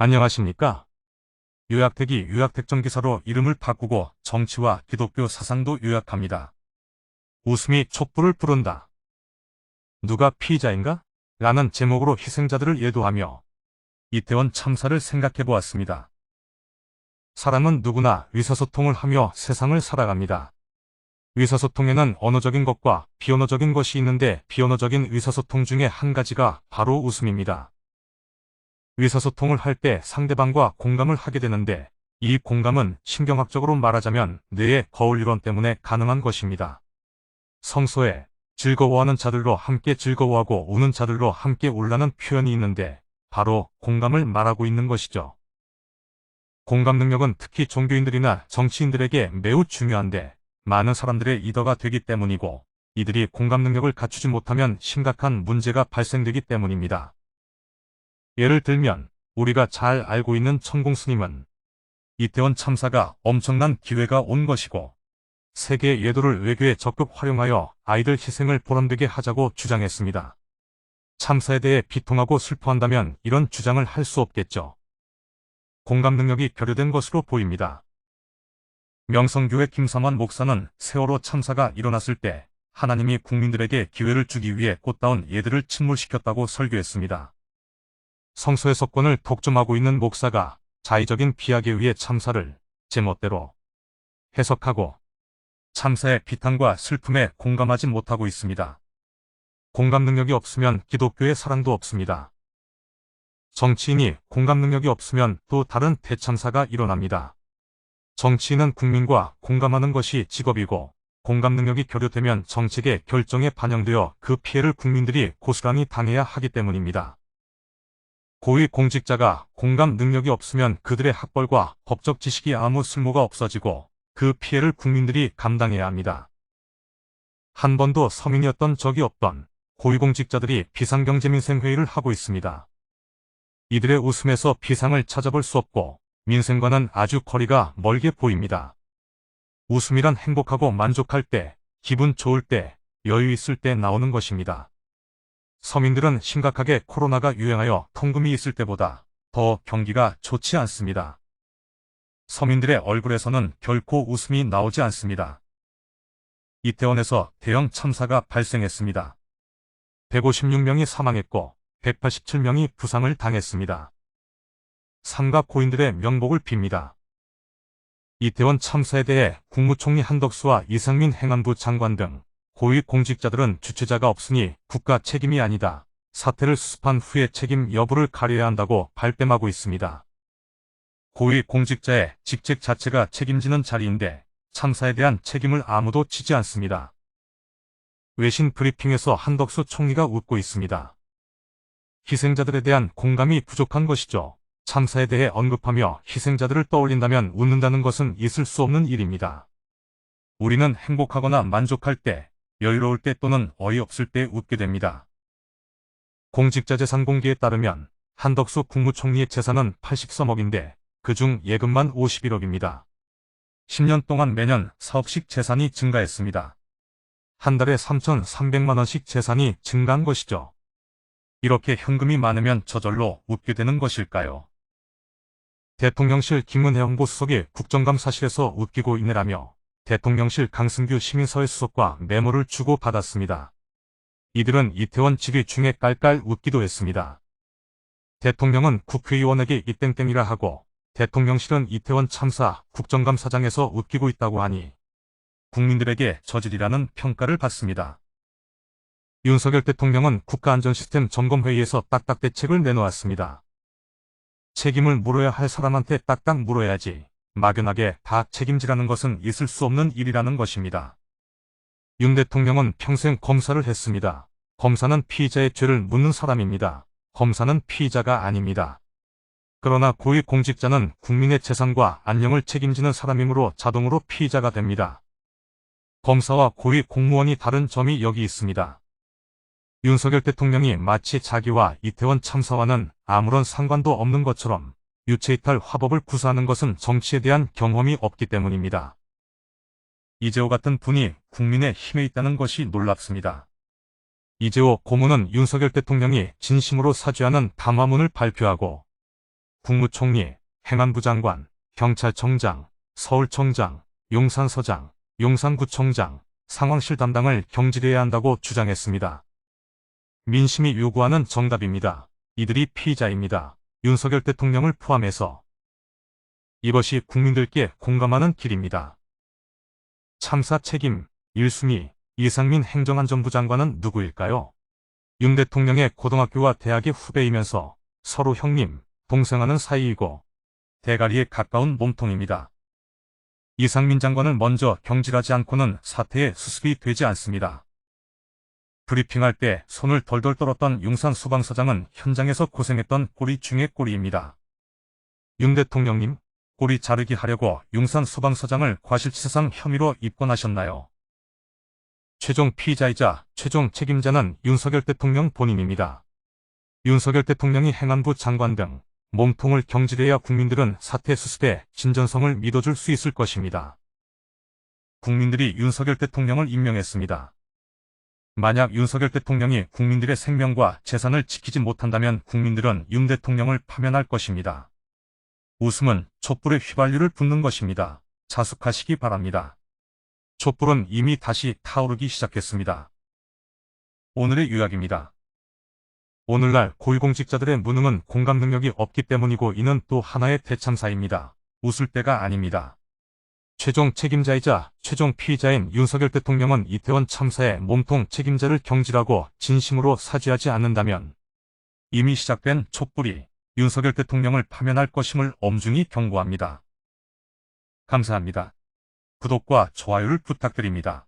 안녕하십니까? 요약되기 요약택정 기사로 이름을 바꾸고 정치와 기독교 사상도 요약합니다. 웃음이 촛불을 부른다. 누가 피의자인가? 라는 제목으로 희생자들을 예도하며 이태원 참사를 생각해 보았습니다. 사람은 누구나 의사소통을 하며 세상을 살아갑니다. 의사소통에는 언어적인 것과 비언어적인 것이 있는데 비언어적인 의사소통 중에 한 가지가 바로 웃음입니다. 의사소통을 할 때 상대방과 공감을 하게 되는데 이 공감은 신경학적으로 말하자면 뇌의 거울유론 때문에 가능한 것입니다. 성서에 즐거워하는 자들로 함께 즐거워하고 우는 자들로 함께 울라는 표현이 있는데 바로 공감을 말하고 있는 것이죠. 공감 능력은 특히 종교인들이나 정치인들에게 매우 중요한데 많은 사람들의 리더가 되기 때문이고 이들이 공감 능력을 갖추지 못하면 심각한 문제가 발생되기 때문입니다. 예를 들면 우리가 잘 알고 있는 천공스님은 이태원 참사가 엄청난 기회가 온 것이고 세계의 예도를 외교에 적극 활용하여 아이들 희생을 보람되게 하자고 주장했습니다. 참사에 대해 비통하고 슬퍼한다면 이런 주장을 할 수 없겠죠. 공감 능력이 결여된 것으로 보입니다. 명성교회 김삼환 목사는 세월호 참사가 일어났을 때 하나님이 국민들에게 기회를 주기 위해 꽃다운 예들을 침몰시켰다고 설교했습니다. 성서의 석권을 독점하고 있는 목사가 자의적인 비약에 의해 참사를 제멋대로 해석하고 참사의 비탄과 슬픔에 공감하지 못하고 있습니다. 공감 능력이 없으면 기독교의 사랑도 없습니다. 정치인이 공감 능력이 없으면 또 다른 대참사가 일어납니다. 정치인은 국민과 공감하는 것이 직업이고 공감 능력이 결여되면 정책의 결정에 반영되어 그 피해를 국민들이 고스란히 당해야 하기 때문입니다. 고위 공직자가 공감 능력이 없으면 그들의 학벌과 법적 지식이 아무 쓸모가 없어지고 그 피해를 국민들이 감당해야 합니다. 한 번도 서민이었던 적이 없던 고위공직자들이 비상경제민생회의를 하고 있습니다. 이들의 웃음에서 비상을 찾아볼 수 없고 민생과는 아주 거리가 멀게 보입니다. 웃음이란 행복하고 만족할 때, 기분 좋을 때, 여유 있을 때 나오는 것입니다. 서민들은 심각하게 코로나가 유행하여 통금이 있을 때보다 더 경기가 좋지 않습니다. 서민들의 얼굴에서는 결코 웃음이 나오지 않습니다. 이태원에서 대형 참사가 발생했습니다. 156명이 사망했고 187명이 부상을 당했습니다. 삼가 고인들의 명복을 빕니다. 이태원 참사에 대해 국무총리 한덕수와 이상민 행안부 장관 등 고위 공직자들은 주체자가 없으니 국가 책임이 아니다. 사태를 수습한 후에 책임 여부를 가려야 한다고 발뺌하고 있습니다. 고위 공직자의 직책 자체가 책임지는 자리인데 참사에 대한 책임을 아무도 지지 않습니다. 외신 브리핑에서 한덕수 총리가 웃고 있습니다. 희생자들에 대한 공감이 부족한 것이죠. 참사에 대해 언급하며 희생자들을 떠올린다면 웃는다는 것은 있을 수 없는 일입니다. 우리는 행복하거나 만족할 때, 여유로울 때 또는 어이없을 때 웃게 됩니다. 공직자 재산 공개에 따르면 한덕수 국무총리의 재산은 80서억인데 그중 예금만 51억입니다. 10년 동안 매년 4억씩 재산이 증가했습니다. 한 달에 3,300만 원씩 재산이 증가한 것이죠. 이렇게 현금이 많으면 저절로 웃게 되는 것일까요? 대통령실 김은혜 홍보수석이 국정감사실에서 웃기고 있네라며 대통령실 강승규 시민사회 수석과 메모를 주고 받았습니다. 이들은 이태원 직위 중에 깔깔 웃기도 했습니다. 대통령은 국회의원에게 이땡땡이라 하고 대통령실은 이태원 참사 국정감사장에서 웃기고 있다고 하니 국민들에게 저질이라는 평가를 받습니다. 윤석열 대통령은 국가안전시스템 점검회의에서 딱딱 대책을 내놓았습니다. 책임을 물어야 할 사람한테 딱딱 물어야지 막연하게 다 책임지라는 것은 있을 수 없는 일이라는 것입니다. 윤 대통령은 평생 검사를 했습니다. 검사는 피의자의 죄를 묻는 사람입니다. 검사는 피의자가 아닙니다. 그러나 고위 공직자는 국민의 재산과 안녕을 책임지는 사람이므로 자동으로 피의자가 됩니다. 검사와 고위 공무원이 다른 점이 여기 있습니다. 윤석열 대통령이 마치 자기와 이태원 참사와는 아무런 상관도 없는 것처럼 유체이탈 화법을 구사하는 것은 정치에 대한 경험이 없기 때문입니다. 이재호 같은 분이 국민의 힘에 있다는 것이 놀랍습니다. 이재호 고문은 윤석열 대통령이 진심으로 사죄하는 담화문을 발표하고 국무총리, 행안부 장관, 경찰청장, 서울청장, 용산서장, 용산구청장, 상황실 담당을 경질해야 한다고 주장했습니다. 민심이 요구하는 정답입니다. 이들이 피의자입니다. 윤석열 대통령을 포함해서. 이것이 국민들께 공감하는 길입니다. 참사 책임 1순위 이상민 행정안전부 장관은 누구일까요? 윤 대통령의 고등학교와 대학의 후배이면서 서로 형님, 동생하는 사이이고 대가리에 가까운 몸통입니다. 이상민 장관을 먼저 경질하지 않고는 사태의 수습이 되지 않습니다. 브리핑할 때 손을 덜덜 떨었던 용산 소방서장은 현장에서 고생했던 꼬리 중의 꼬리입니다. 윤 대통령님, 꼬리 자르기 하려고 용산 소방서장을 과실치사상 혐의로 입건하셨나요? 최종 피의자이자 최종 책임자는 윤석열 대통령 본인입니다. 윤석열 대통령이 행안부 장관 등 몸통을 경질해야 국민들은 사태 수습에 진전성을 믿어줄 수 있을 것입니다. 국민들이 윤석열 대통령을 임명했습니다. 만약 윤석열 대통령이 국민들의 생명과 재산을 지키지 못한다면 국민들은 윤 대통령을 파면할 것입니다. 웃음은 촛불에 휘발유를 붓는 것입니다. 자숙하시기 바랍니다. 촛불은 이미 다시 타오르기 시작했습니다. 오늘의 요약입니다. 오늘날 고위공직자들의 무능은 공감 능력이 없기 때문이고 이는 또 하나의 대참사입니다. 웃을 때가 아닙니다. 최종 책임자이자 최종 피의자인 윤석열 대통령은 이태원 참사의 몸통 책임자를 경질하고 진심으로 사죄하지 않는다면 이미 시작된 촛불이 윤석열 대통령을 파면할 것임을 엄중히 경고합니다. 감사합니다. 구독과 좋아요를 부탁드립니다.